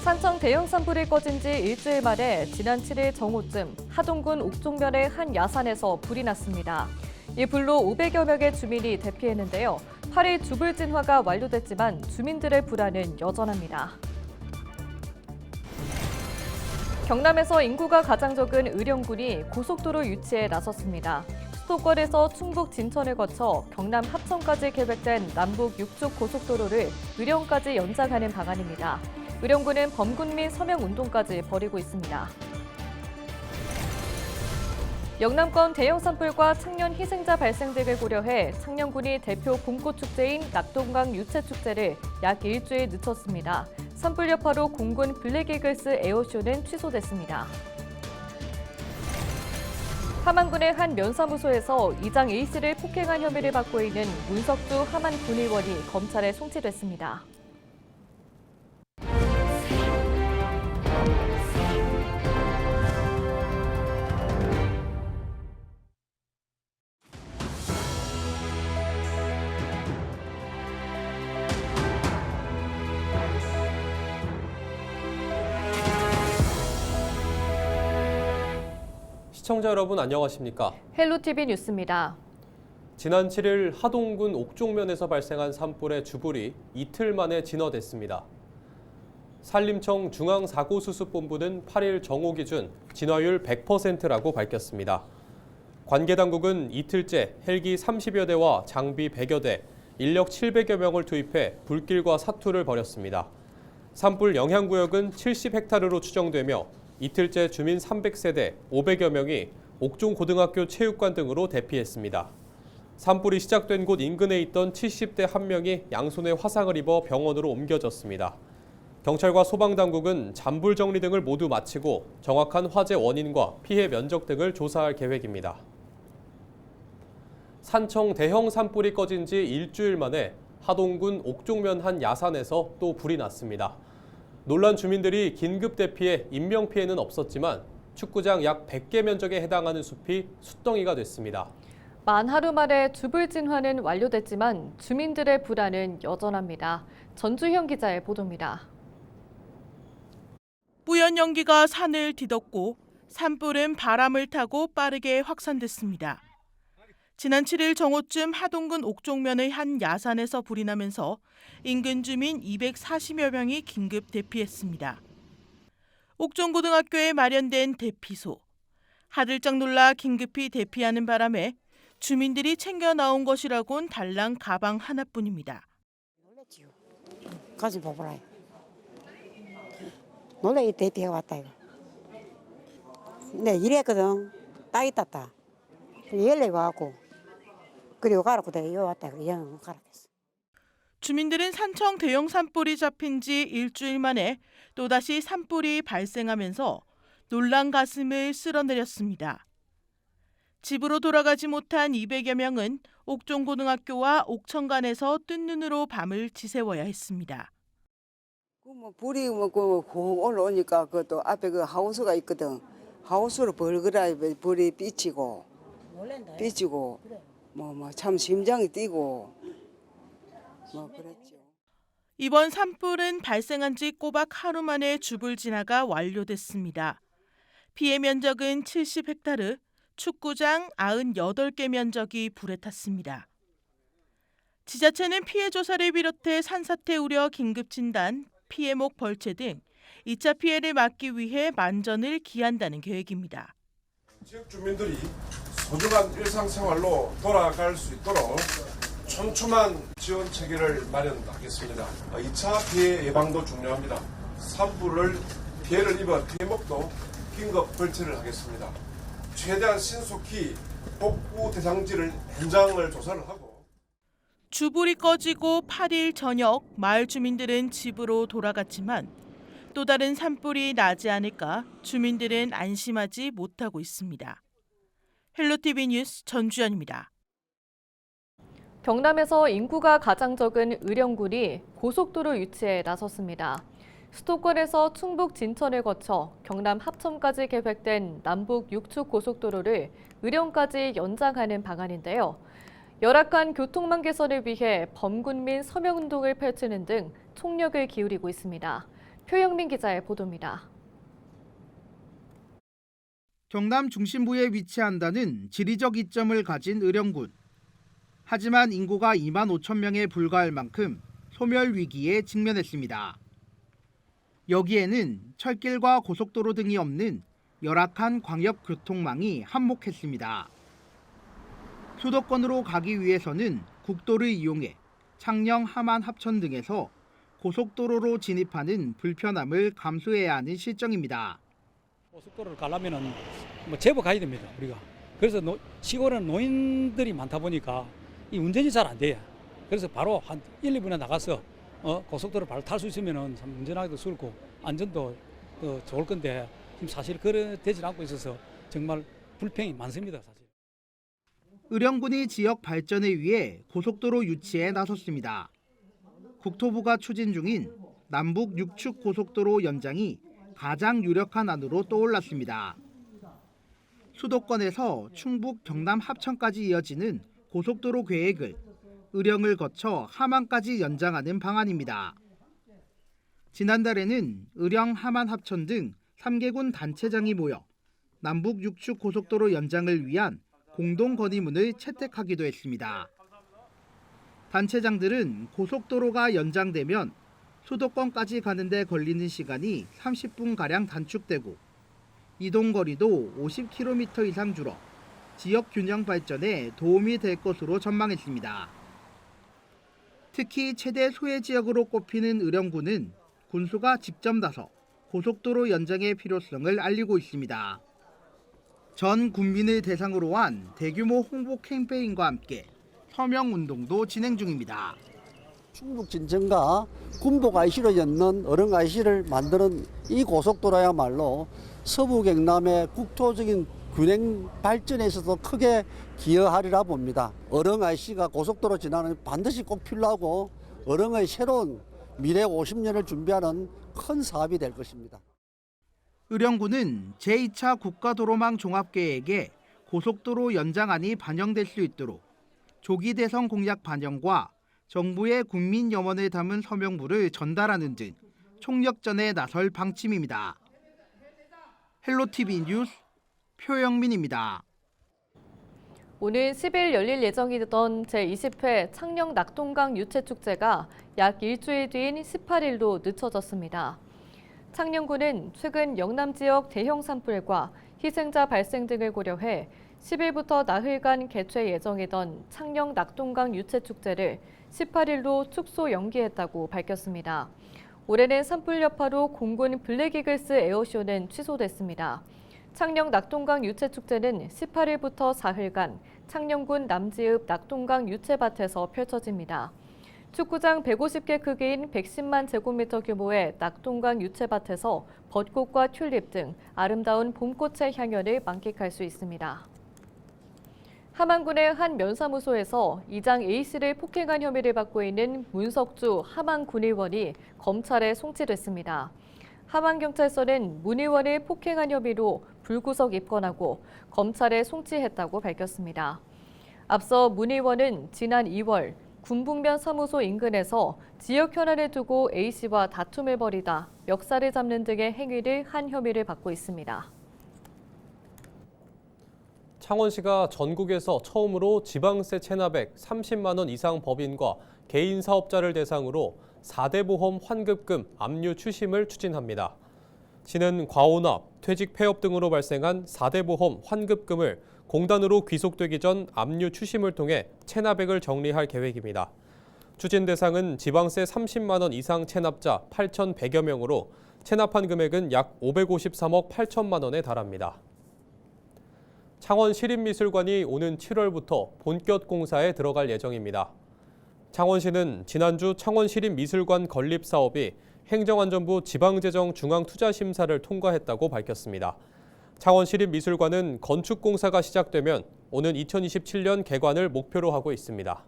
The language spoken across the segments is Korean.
산청 대형 산불이 꺼진 지 일주일 만에 지난 7일 정오쯤 하동군 옥종면의 한 야산에서 불이 났습니다. 이 불로 500여 명의 주민이 대피했는데요. 8일 주불 진화가 완료됐지만 주민들의 불안은 여전합니다. 경남에서 인구가 가장 적은 의령군이 고속도로 유치에 나섰습니다. 수도권에서 충북 진천을 거쳐 경남 합천까지 계획된 남북 6쪽 고속도로를 의령까지 연장하는 방안입니다. 의령군은 범군 및 서명 운동까지 벌이고 있습니다. 영남권 대형 산불과 청년 희생자 발생 등을 고려해 창녕군이 대표 봄꽃 축제인 낙동강 유채축제를 약 일주일 늦췄습니다. 산불 여파로 공군 블랙이글스 에어쇼는 취소됐습니다. 함안군의 한 면사무소에서 이장 A씨를 폭행한 혐의를 받고 있는 문석주 함안 군의원이 검찰에 송치됐습니다. 시청자 여러분 안녕하십니까? 헬로티비 뉴스입니다. 지난 7일 하동군 옥종면에서 발생한 산불의 주불이 이틀 만에 진화됐습니다. 산림청 중앙사고수습본부는 8일 정오 기준 진화율 100%라고 밝혔습니다. 관계당국은 이틀째 헬기 30여 대와 장비 100여 대, 인력 700여 명을 투입해 불길과 사투를 벌였습니다. 산불 영향구역은 70헥타르로 추정되며 이틀째 주민 300세대 500여 명이 옥종고등학교 체육관 등으로 대피했습니다. 산불이 시작된 곳 인근에 있던 70대 한 명이 양손에 화상을 입어 병원으로 옮겨졌습니다. 경찰과 소방당국은 잔불 정리 등을 모두 마치고 정확한 화재 원인과 피해 면적 등을 조사할 계획입니다. 산청 대형 산불이 꺼진 지 일주일 만에 하동군 옥종면 한 야산에서 또 불이 났습니다. 놀란 주민들이 긴급 대피해 인명피해는 없었지만 축구장 약 100개 면적에 해당하는 숲이 숯덩이가 됐습니다. 만 하루 만에 주불 진화는 완료됐지만 주민들의 불안은 여전합니다. 전주현 기자의 보도입니다. 뿌연 연기가 산을 뒤덮고 산불은 바람을 타고 빠르게 확산됐습니다. 지난 7일 정오쯤 하동군 옥종면의 한 야산에서 불이 나면서 인근 주민 240여 명이 긴급 대피했습니다. 옥종고등학교에 마련된 대피소. 하들짝 놀라 긴급히 대피하는 바람에 주민들이 챙겨 나온 것이라곤 달랑 가방 하나뿐입니다. 놀랬지요. 가지 봐보라. 놀래 대피해 왔다 이거. 네 이랬거든. 딱이 땄다. 연락이 왔고 그리고 가라고 내가 여기 왔다. 영 가라겠어. 주민들은 산청 대형 산불이 잡힌 지 일주일 만에 또다시 산불이 발생하면서 놀란 가슴을 쓸어내렸습니다. 집으로 돌아가지 못한 200여 명은 옥종고등학교와 옥천간에서 뜬 눈으로 밤을 지새워야 했습니다. 불이 올라오니까 그것도 앞에 그 하우스가 있거든. 하우스로 벌거라 불이 삐치고 뭐 참 심장이 뛰고 뭐 그랬죠. 이번 산불은 발생한 지 꼬박 하루 만에 주불 진화가 완료됐습니다. 피해 면적은 70헥타르, 축구장 98개 면적이 불에 탔습니다. 지자체는 피해 조사를 비롯해 산사태 우려 긴급 진단, 피해목 벌채 등 2차 피해를 막기 위해 만전을 기한다는 계획입니다. 지역 주민들이 소중한 일상생활로 돌아갈 수 있도록 촘촘한 지원 체계를 마련하겠습니다. 2차 피해 예방도 중요합니다. 산불을 피해를 입은 피해목도 긴급 벌채를 하겠습니다. 최대한 신속히 복구 대상지를 현장을 조사를 하고 주불이 꺼지고 8일 저녁 마을 주민들은 집으로 돌아갔지만 또 다른 산불이 나지 않을까 주민들은 안심하지 못하고 있습니다. 헬로티비 뉴스 전주연입니다. 경남에서 인구가 가장 적은 의령군이 고속도로 유치에 나섰습니다. 수도권에서 충북 진천을 거쳐 경남 합천까지 계획된 남북 6축 고속도로를 의령까지 연장하는 방안인데요. 열악한 교통망 개선을 위해 범군 및 서명운동을 펼치는 등 총력을 기울이고 있습니다. 표영민 기자의 보도입니다. 경남 중심부에 위치한다는 지리적 이점을 가진 의령군. 하지만 인구가 2만 5천 명에 불과할 만큼 소멸 위기에 직면했습니다. 여기에는 철길과 고속도로 등이 없는 열악한 광역교통망이 한몫했습니다. 수도권으로 가기 위해서는 국도를 이용해 창녕, 함안, 합천 등에서 고속도로로 진입하는 불편함을 감수해야 하는 실정입니다. 고속도로를 가려면은 제법 가야 됩니다, 우리가. 그래서 시골에는 노인들이 많다 보니까 이 운전이 잘 안 돼요. 그래서 바로 한 1, 2분에 나가서 고속도로 바로 탈 수 있으면은 참 운전하기도 수월고 안전도 좋을 건데 지금 사실 그래 되질 않고 있어서 정말 불평이 많습니다, 사실. 의령군이 지역 발전을 위해 고속도로 유치에 나섰습니다. 국토부가 추진 중인 남북 6축 고속도로 연장이 가장 유력한 안으로 떠올랐습니다. 수도권에서 충북, 경남 합천까지 이어지는 고속도로 계획을 의령을 거쳐 함안까지 연장하는 방안입니다. 지난달에는 의령, 함안, 합천 등 3개군 단체장이 모여 남북 6축 고속도로 연장을 위한 공동 건의문을 채택하기도 했습니다. 단체장들은 고속도로가 연장되면 수도권까지 가는 데 걸리는 시간이 30분가량 단축되고 이동거리도 50km 이상 줄어 지역 균형 발전에 도움이 될 것으로 전망했습니다. 특히 최대 소외 지역으로 꼽히는 의령군은 군수가 직접 나서 고속도로 연장의 필요성을 알리고 있습니다. 전 국민을 대상으로 한 대규모 홍보 캠페인과 함께 서명 운동도 진행 중입니다. 충북 진천과 군복 IC로 엮는 어령 IC를 만드는 이 고속도로야말로 서부 경남의 국토적인 균형 발전에 있어서 크게 기여하리라 봅니다. 어령 IC가 고속도로 지나는 반드시 꼭 필요하고 어령의 새로운 미래 50년을 준비하는 큰 사업이 될 것입니다. 의령군은 제2차 국가도로망 종합계획에 고속도로 연장안이 반영될 수 있도록 조기 대선 공약 반영과 정부의 국민 염원을 담은 서명부를 전달하는 등 총력전에 나설 방침입니다. 헬로티비 뉴스 표영민입니다. 오는 10일 열릴 예정이던 제20회 창녕 낙동강 유채축제가 약 일주일 뒤인 18일로 늦춰졌습니다. 창녕군은 최근 영남 지역 대형 산불과 희생자 발생 등을 고려해 10일부터 나흘간 개최 예정이던 창녕 낙동강 유채축제를 18일로 축소 연기했다고 밝혔습니다. 올해는 산불 여파로 공군 블랙이글스 에어쇼는 취소됐습니다. 창녕 낙동강 유채축제는 18일부터 4일간 창녕군 남지읍 낙동강 유채밭에서 펼쳐집니다. 축구장 150개 크기인 110만 제곱미터 규모의 낙동강 유채밭에서 벚꽃과 튤립 등 아름다운 봄꽃의 향연을 만끽할 수 있습니다. 함안군의 한 면사무소에서 이장 A씨를 폭행한 혐의를 받고 있는 문석주 함안군의원이 검찰에 송치됐습니다. 함안경찰서는 문 의원을 폭행한 혐의로 불구속 입건하고 검찰에 송치했다고 밝혔습니다. 앞서 문 의원은 지난 2월 군북면 사무소 인근에서 지역 현안을 두고 A씨와 다툼을 벌이다 멱살을 잡는 등의 행위를 한 혐의를 받고 있습니다. 창원시가 전국에서 처음으로 지방세 체납액 30만 원 이상 법인과 개인 사업자를 대상으로 4대 보험 환급금 압류 추심을 추진합니다. 시는 과온압, 퇴직 폐업 등으로 발생한 4대 보험 환급금을 공단으로 귀속되기 전 압류 추심을 통해 체납액을 정리할 계획입니다. 추진 대상은 지방세 30만 원 이상 체납자 8,100여 명으로 체납한 금액은 약 553억 8천만 원에 달합니다. 창원시립미술관이 오는 7월부터 본격 공사에 들어갈 예정입니다. 창원시는 지난주 창원시립미술관 건립 사업이 행정안전부 지방재정중앙투자심사를 통과했다고 밝혔습니다. 창원시립미술관은 건축공사가 시작되면 오는 2027년 개관을 목표로 하고 있습니다.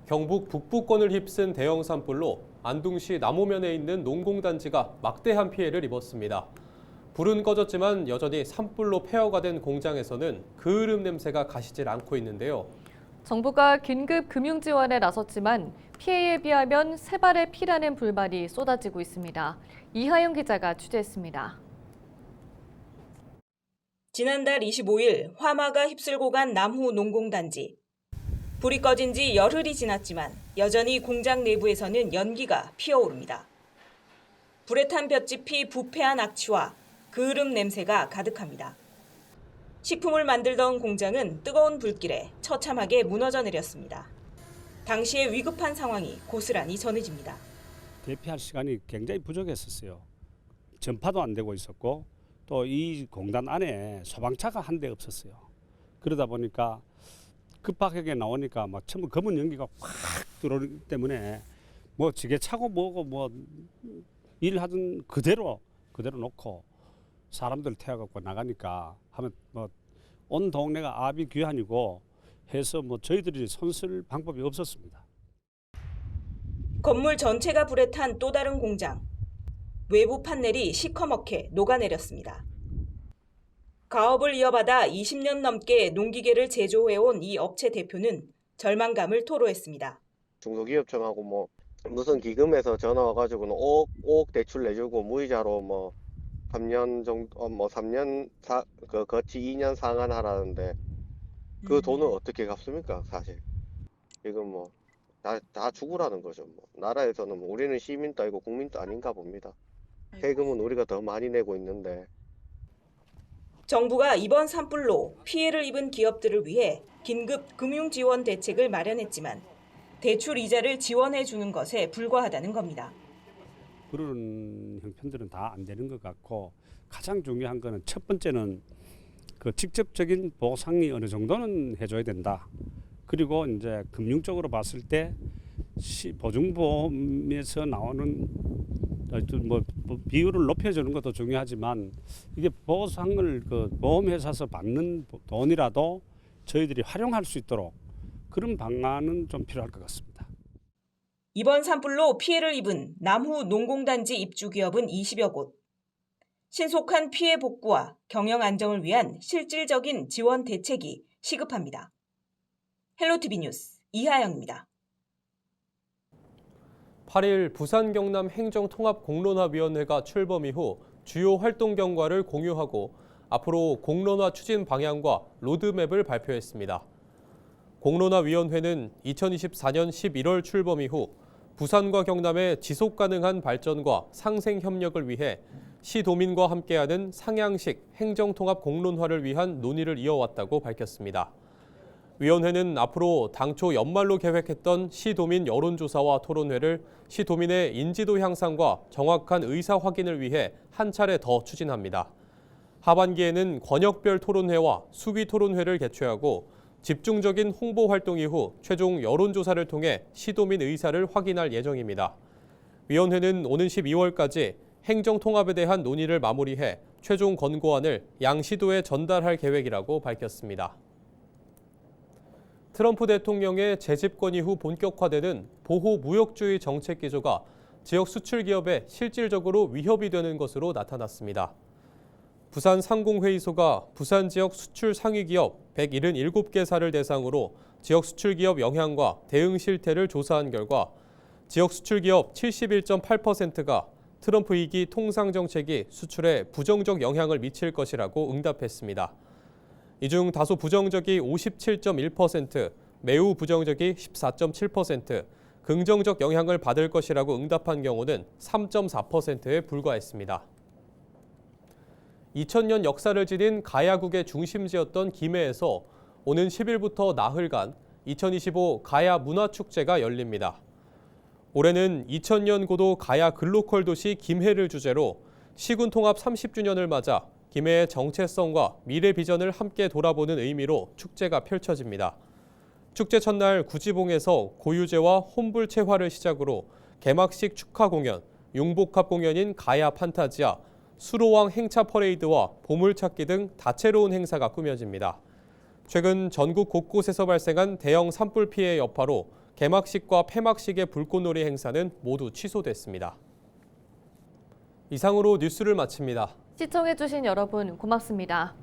경북 북부권을 휩쓴 대형 산불로 안동시 남오면에 있는 농공단지가 막대한 피해를 입었습니다. 불은 꺼졌지만 여전히 산불로 폐허가 된 공장에서는 그을음 냄새가 가시질 않고 있는데요. 정부가 긴급 금융 지원에 나섰지만 피해에 비하면 3발의 피라는 불만이 쏟아지고 있습니다. 이하영 기자가 취재했습니다. 지난달 25일 화마가 휩쓸고 간 남후 농공단지. 불이 꺼진 지 열흘이 지났지만 여전히 공장 내부에서는 연기가 피어오릅니다. 불에 탄 볏짚이 부패한 악취와 그을음 냄새가 가득합니다. 식품을 만들던 공장은 뜨거운 불길에 처참하게 무너져 내렸습니다. 당시의 위급한 상황이 고스란히 전해집니다. 대피할 시간이 굉장히 부족했었어요. 전파도 안 되고 있었고 또 이 공단 안에 소방차가 한 대 없었어요. 그러다 보니까 급하게 나오니까 막 전부 검은 연기가 확 들어오기 때문에 뭐 지게차고 뭐고 뭐 일하던 그대로 놓고 사람들 태워갖고 나가니까 하면 뭐 온 동네가 아비규환이고 해서 뭐 저희들이 손쓸 방법이 없었습니다. 건물 전체가 불에 탄 또 다른 공장. 외부 판넬이 시커멓게 녹아내렸습니다. 가업을 이어받아 20년 넘게 농기계를 제조해온 이 업체 대표는 절망감을 토로했습니다. 중소기업청하고 뭐 무슨 기금에서 전화 와가지고는 5억 대출 내주고 무이자로 뭐 3년 정도 뭐 3년 거치 2년 상환하라는데 그 돈을 어떻게 갚습니까? 사실 이건 뭐 다 죽으라는 거죠. 뭐 나라에서는 뭐 우리는 시민도 아니고 국민도 아닌가 봅니다. 세금은 우리가 더 많이 내고 있는데. 정부가 이번 산불로 피해를 입은 기업들을 위해 긴급 금융 지원 대책을 마련했지만 대출 이자를 지원해 주는 것에 불과하다는 겁니다. 그런 형편들은 다 안 되는 것 같고 가장 중요한 거는 첫 번째는 그 직접적인 보상이 어느 정도는 해줘야 된다. 그리고 이제 금융적으로 봤을 때 보증보험에서 나오는 뭐 비율을 높여주는 것도 중요하지만 이게 보상을 그 보험회사에서 받는 돈이라도 저희들이 활용할 수 있도록 그런 방안은 좀 필요할 것 같습니다. 이번 산불로 피해를 입은 남후 농공단지 입주기업은 20여 곳. 신속한 피해 복구와 경영 안정을 위한 실질적인 지원 대책이 시급합니다. 헬로티비 뉴스 이하영입니다. 8일 부산 경남 행정통합공론화위원회가 출범 이후 주요 활동 경과를 공유하고 앞으로 공론화 추진 방향과 로드맵을 발표했습니다. 공론화위원회는 2024년 11월 출범 이후 부산과 경남의 지속가능한 발전과 상생 협력을 위해 시도민과 함께하는 상향식 행정통합 공론화를 위한 논의를 이어왔다고 밝혔습니다. 위원회는 앞으로 당초 연말로 계획했던 시도민 여론조사와 토론회를 시도민의 인지도 향상과 정확한 의사 확인을 위해 한 차례 더 추진합니다. 하반기에는 권역별 토론회와 수비 토론회를 개최하고 집중적인 홍보 활동 이후 최종 여론조사를 통해 시도민 의사를 확인할 예정입니다. 위원회는 오는 12월까지 행정통합에 대한 논의를 마무리해 최종 권고안을 양 시도에 전달할 계획이라고 밝혔습니다. 트럼프 대통령의 재집권 이후 본격화되는 보호무역주의 정책 기조가 지역 수출 기업에 실질적으로 위협이 되는 것으로 나타났습니다. 부산 상공회의소가 부산 지역 수출 상위 기업 177개사를 대상으로 지역 수출 기업 영향과 대응 실태를 조사한 결과 지역 수출 기업 71.8%가 트럼프 2기 통상 정책이 수출에 부정적 영향을 미칠 것이라고 응답했습니다. 이 중 다소 부정적이 57.1%, 매우 부정적이 14.7%, 긍정적 영향을 받을 것이라고 응답한 경우는 3.4%에 불과했습니다. 2000년 역사를 지닌 가야국의 중심지였던 김해에서 오는 10일부터 나흘간 2025 가야 문화축제가 열립니다. 올해는 2000년 고도 가야 글로컬 도시 김해를 주제로 시군 통합 30주년을 맞아 김해의 정체성과 미래 비전을 함께 돌아보는 의미로 축제가 펼쳐집니다. 축제 첫날 구지봉에서 고유제와 혼불체화를 시작으로 개막식 축하 공연, 융복합 공연인 가야 판타지아, 수로왕 행차 퍼레이드와 보물찾기 등 다채로운 행사가 꾸며집니다. 최근 전국 곳곳에서 발생한 대형 산불 피해의 여파로 개막식과 폐막식의 불꽃놀이 행사는 모두 취소됐습니다. 이상으로 뉴스를 마칩니다. 시청해주신 여러분 고맙습니다.